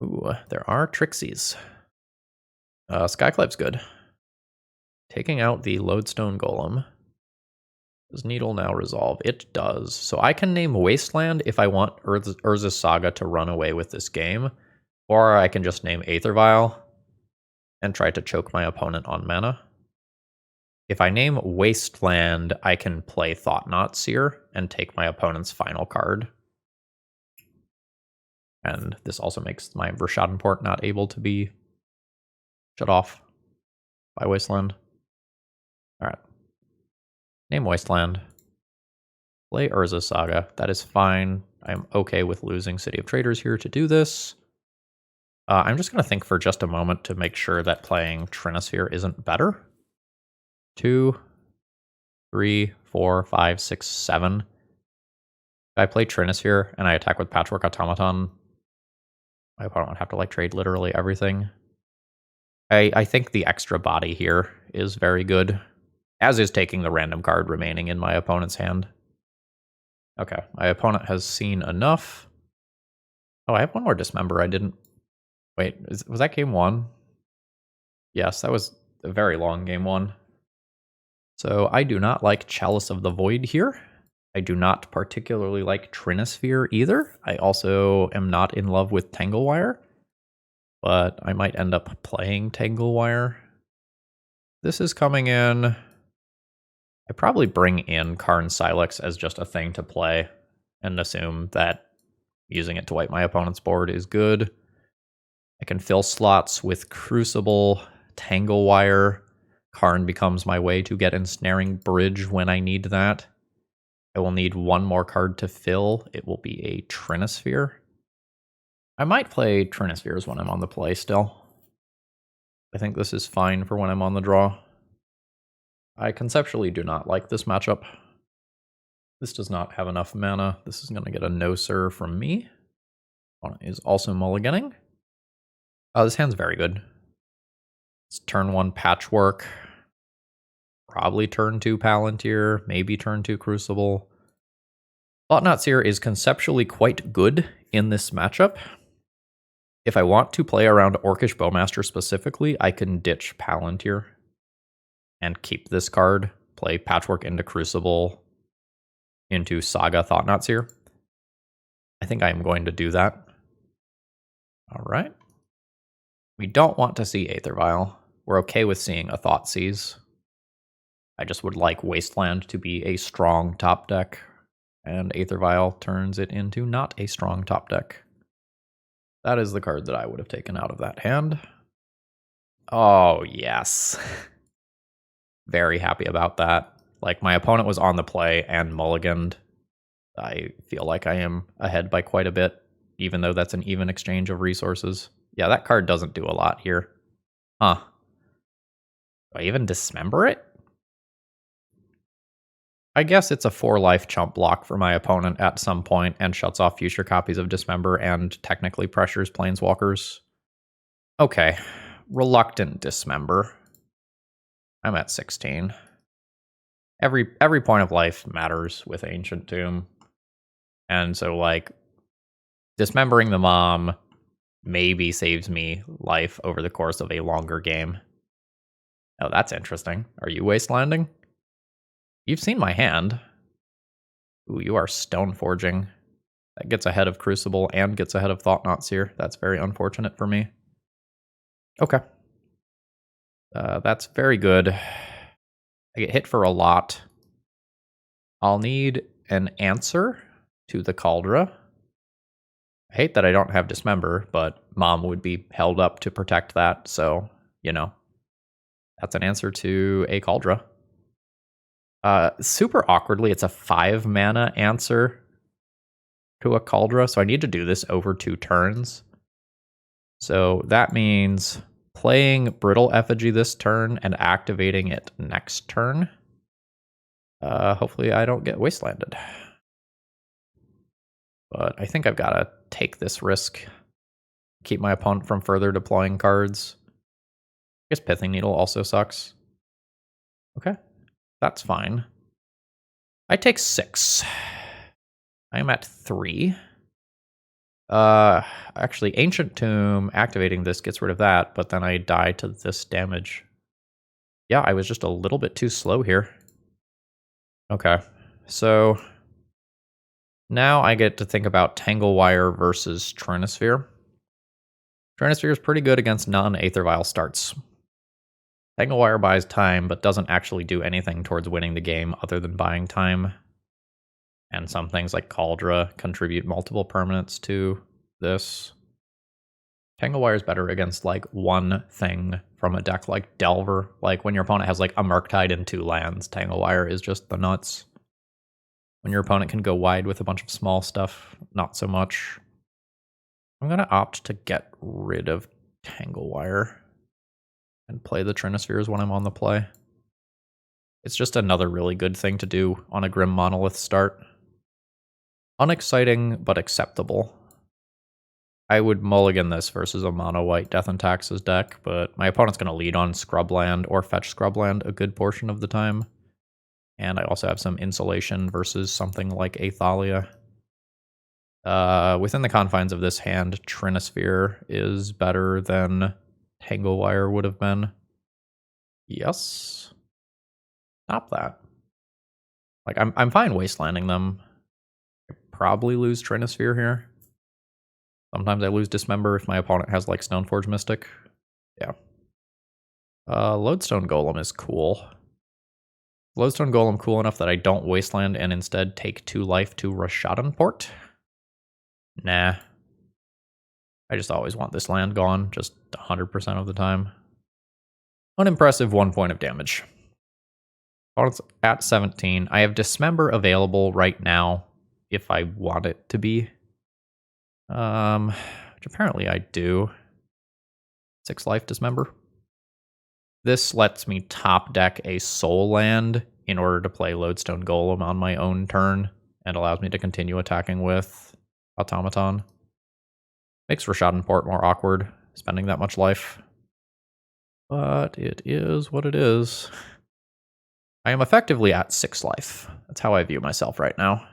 Ooh, there are Trixies. Skyclave's good. Taking out the Lodestone Golem. Does Needle now resolve? It does. So I can name Wasteland if I want Urza's Saga to run away with this game. Or I can just name Aether Vial and try to choke my opponent on mana. If I name Wasteland, I can play Thought-Knot Seer and take my opponent's final card. And this also makes my Vershadenport not able to be shut off by Wasteland. Alright. Name Wasteland. Play Urza Saga. That is fine. I'm okay with losing City of Traders here to do this. I'm just going to think for just a moment to make sure that playing Trinisphere isn't better. 2, 3, 4, 5, 6, 7. If I play Trinisphere and I attack with Patchwork Automaton, my opponent would have to like trade literally everything. I think the extra body here is very good, as is taking the random card remaining in my opponent's hand. Okay, my opponent has seen enough. Oh, I have one more Dismember. I didn't... Wait, was that game 1? Yes, that was a very long game 1. So I do not like Chalice of the Void here. I do not particularly like Trinisphere either. I also am not in love with Tanglewire, but I might end up playing Tanglewire. This is coming in. I probably bring in Karn Silex as just a thing to play and assume that using it to wipe my opponent's board is good. I can fill slots with Crucible, Tanglewire. Karn becomes my way to get Ensnaring Bridge when I need that. I will need one more card to fill. It will be a Trinisphere. I might play Trinispheres when I'm on the play still. I think this is fine for when I'm on the draw. I conceptually do not like this matchup. This does not have enough mana. This is going to get a no sir from me. Opponent is also mulliganing. This hand's very good. It's turn 1 Patchwork. Probably turn 2 Palantir, maybe turn 2 Crucible. Thought-Knot Seer is conceptually quite good in this matchup. If I want to play around Orcish Bowmaster specifically, I can ditch Palantir and keep this card, play Patchwork into Crucible, into Saga Thought-Knot Seer. I think I am going to do that. All right. We don't want to see Aether Vial. We're okay with seeing a Thoughtseize. I just would like Wasteland to be a strong top deck, and Aether Vial turns it into not a strong top deck. That is the card that I would have taken out of that hand. Oh, yes. Very happy about that. Like, my opponent was on the play and mulliganed. I feel like I am ahead by quite a bit, even though that's an even exchange of resources. Yeah, that card doesn't do a lot here. Huh. Do I even dismember it? I guess it's a 4-life chump block for my opponent at some point and shuts off future copies of Dismember and technically pressures Planeswalkers. Okay, reluctant Dismember. I'm at 16. Every point of life matters with Ancient Tomb. And so, like, dismembering the mom maybe saves me life over the course of a longer game. Oh, that's interesting. Are you wastelanding? You've seen my hand. Ooh, you are stone forging. That gets ahead of Crucible and gets ahead of Thought-Knot Seer. That's very unfortunate for me. Okay. That's very good. I get hit for a lot. I'll need an answer to the Caldra. I hate that I don't have Dismember, but Mom would be held up to protect that, so, you know. That's an answer to a Caldra. Super awkwardly, it's a 5-mana answer to a Caldra, so I need to do this over 2 turns. So that means playing Brittle Effigy this turn and activating it next turn. Hopefully I don't get wastelanded. But I think I've got to take this risk. Keep my opponent from further deploying cards. I guess Pithing Needle also sucks. Okay, that's fine. I take 6. I am at 3. Actually, Ancient Tomb, activating this gets rid of that, but then I die to this damage. Yeah, I was just a little bit too slow here. Okay, so now I get to think about Tanglewire versus Trinisphere. Trinisphere is pretty good against non-Aether Vial starts. Tanglewire buys time, but doesn't actually do anything towards winning the game other than buying time. And some things like Caldra contribute multiple permanents to this. Tanglewire is better against like one thing from a deck like Delver. Like when your opponent has like a Murktide and 2 lands, Tanglewire is just the nuts. When your opponent can go wide with a bunch of small stuff, not so much. I'm going to opt to get rid of Tanglewire and play the Trinispheres when I'm on the play. It's just another really good thing to do on a Grim Monolith start. Unexciting, but acceptable. I would mulligan this versus a mono-white Death and Taxes deck, but my opponent's going to lead on Scrubland or Fetch Scrubland a good portion of the time. And I also have some insulation versus something like Athalia. Within the confines of this hand, Trinisphere is better than Tanglewire would have been. Yes. Stop that. Like, I'm fine wastelanding them. I probably lose Trinisphere here. Sometimes I lose Dismember if my opponent has, like, Stoneforge Mystic. Yeah. Lodestone Golem is cool. Lodestone Golem cool enough that I don't wasteland and instead take 2 life to Rashadenport? Nah. I just always want this land gone, just 100% of the time. Unimpressive 1 point of damage. Opponent's at 17. I have Dismember available right now if I want it to be. Which apparently I do. 6 life Dismember. This lets me top deck a soul land in order to play Lodestone Golem on my own turn and allows me to continue attacking with Automaton. Makes Rashadenport more awkward, spending that much life. But it is what it is. I am effectively at 6 life. That's how I view myself right now.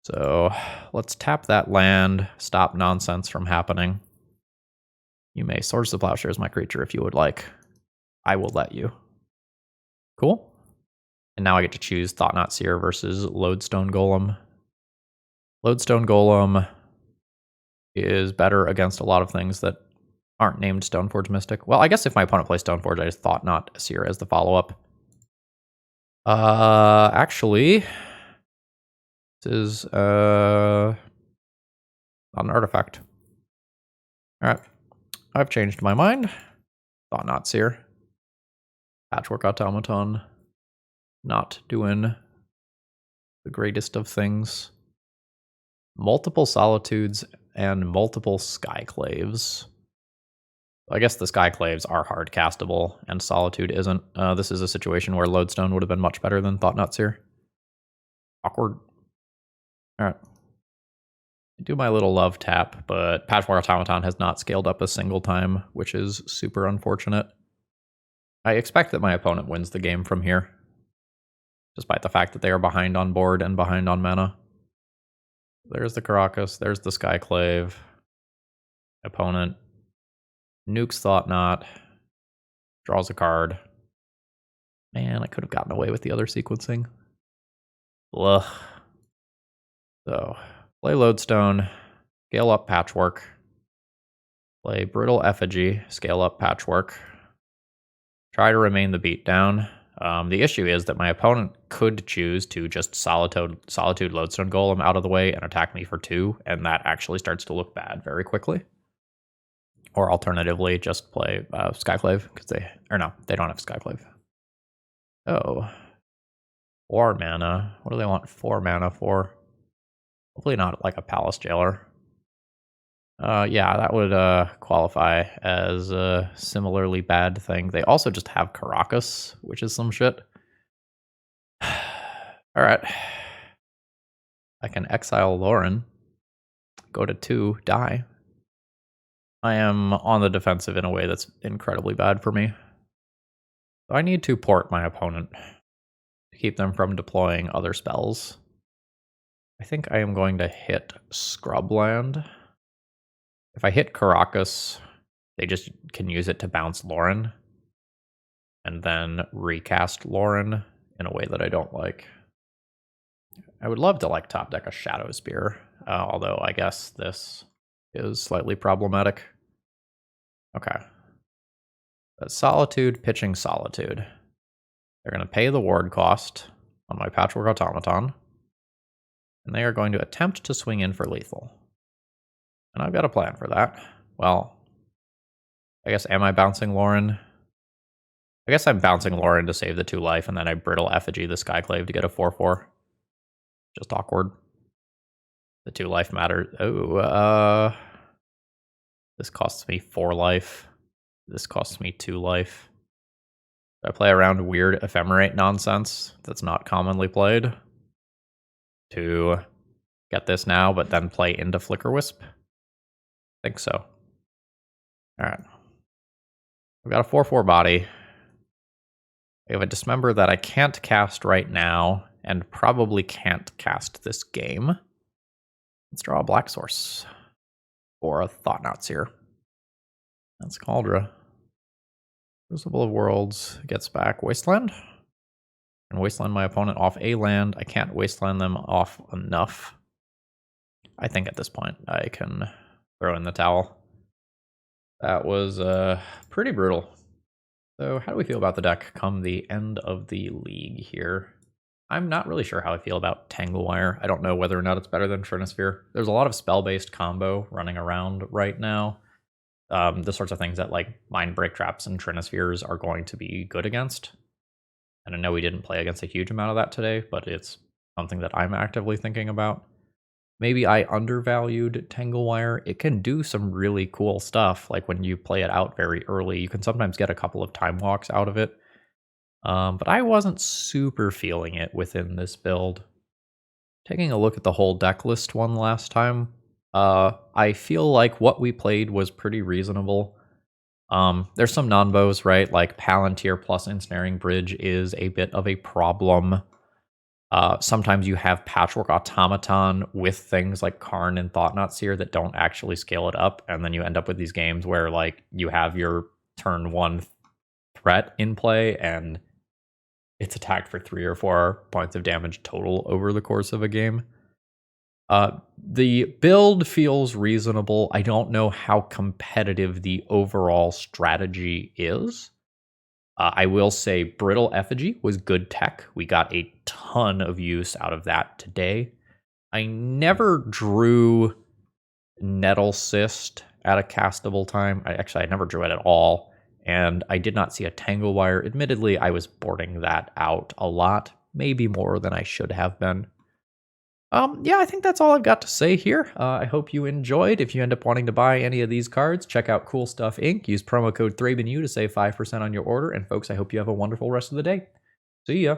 So let's tap that land, stop nonsense from happening. You may Swords to Plowshares my creature if you would like. I will let you. Cool. And now I get to choose Thought-Knot Seer versus Lodestone Golem. Lodestone Golem is better against a lot of things that aren't named Stoneforge Mystic. Well, I guess if my opponent plays Stoneforge, I just Thought-Knot Seer as the follow-up. Actually, this is not an artifact. Alright. I've changed my mind. Thought-Knot Seer. Patchwork Automaton. Not doing the greatest of things. Multiple Solitudes and multiple Skyclaves. I guess the Skyclaves are hard castable, and Solitude isn't. This is a situation where Lodestone would have been much better than Thought-Knot Seer. Awkward. Alright. I do my little love tap, but Patchwork Automaton has not scaled up a single time, which is super unfortunate. I expect that my opponent wins the game from here, despite the fact that they are behind on board and behind on mana. There's the Caracas, there's the Skyclave. Opponent nukes Thought-Knot, draws a card. Man, I could have gotten away with the other sequencing. Ugh. So, play Lodestone, scale up Patchwork. Play Brittle Effigy, scale up Patchwork. Try to remain the beatdown. The issue is that my opponent could choose to just Solitude Lodestone Golem out of the way and attack me for 2, and that actually starts to look bad very quickly. Or alternatively, just play Skyclave, because they don't have Skyclave. Oh. 4 mana. What do they want 4 mana for? Hopefully not like a Palace Jailer. Yeah, that would qualify as a similarly bad thing. They also just have Caracas, which is some shit. Alright. I can exile Lauren. Go to 2, die. I am on the defensive in a way that's incredibly bad for me. I need to port my opponent to keep them from deploying other spells. I think I am going to hit Scrubland. If I hit Caracas, they just can use it to bounce Lauren and then recast Lauren in a way that I don't like. I would love to like top deck a Shadow Spear, although I guess this is slightly problematic. Okay. But Solitude, pitching Solitude. They're going to pay the ward cost on my Patchwork Automaton, and they are going to attempt to swing in for lethal. And I've got a plan for that. Well, I guess, am I bouncing Lauren? I guess I'm bouncing Lauren to save the 2 life, and then I Brittle Effigy the Skyclave to get a 4/4. Just awkward. The 2 life matters. Oh, this costs me 4 life. This costs me 2 life. I play around weird ephemerate nonsense that's not commonly played to get this now, but then play into Flicker Wisp. I think so. All right. We've got a 4/4 body. I have a Dismember that I can't cast right now and probably can't cast this game. Let's draw a Black Source or a Thought-Knot Seer. That's Kaldra. Crucible of Worlds gets back Wasteland. And Wasteland my opponent off a land. I can't Wasteland them off enough. I think at this point I can throw in the towel. That was pretty brutal. So how do we feel about the deck come the end of the league here? I'm not really sure how I feel about Tanglewire. I don't know whether or not it's better than Trinisphere. There's a lot of spell-based combo running around right now. The sorts of things that like Mind Break Traps and Trinispheres are going to be good against. And I know we didn't play against a huge amount of that today, but it's something that I'm actively thinking about. Maybe I undervalued Tanglewire. It can do some really cool stuff. Like when you play it out very early, you can sometimes get a couple of time walks out of it. But I wasn't super feeling it within this build. Taking a look at the whole deck list one last time, I feel like what we played was pretty reasonable. There's some non-bows, right? Like Palantir plus Ensnaring Bridge is a bit of a problem. Sometimes you have Patchwork Automaton with things like Karn and Thought-Knot Seer that don't actually scale it up, and then you end up with these games where like you have your turn 1 threat in play and it's attacked for 3 or 4 points of damage total over the course of a game. The build feels reasonable. I don't know how competitive the overall strategy is. I will say Brittle Effigy was good tech. We got a ton of use out of that today. I never drew Nettle Cyst at a castable time. I never drew it at all. And I did not see a Tanglewire. Admittedly, I was boarding that out a lot. Maybe more than I should have been. Yeah, I think that's all I've got to say here. I hope you enjoyed. If you end up wanting to buy any of these cards, check out Cool Stuff Inc. Use promo code ThrabenU to save 5% on your order. And folks, I hope you have a wonderful rest of the day. See ya.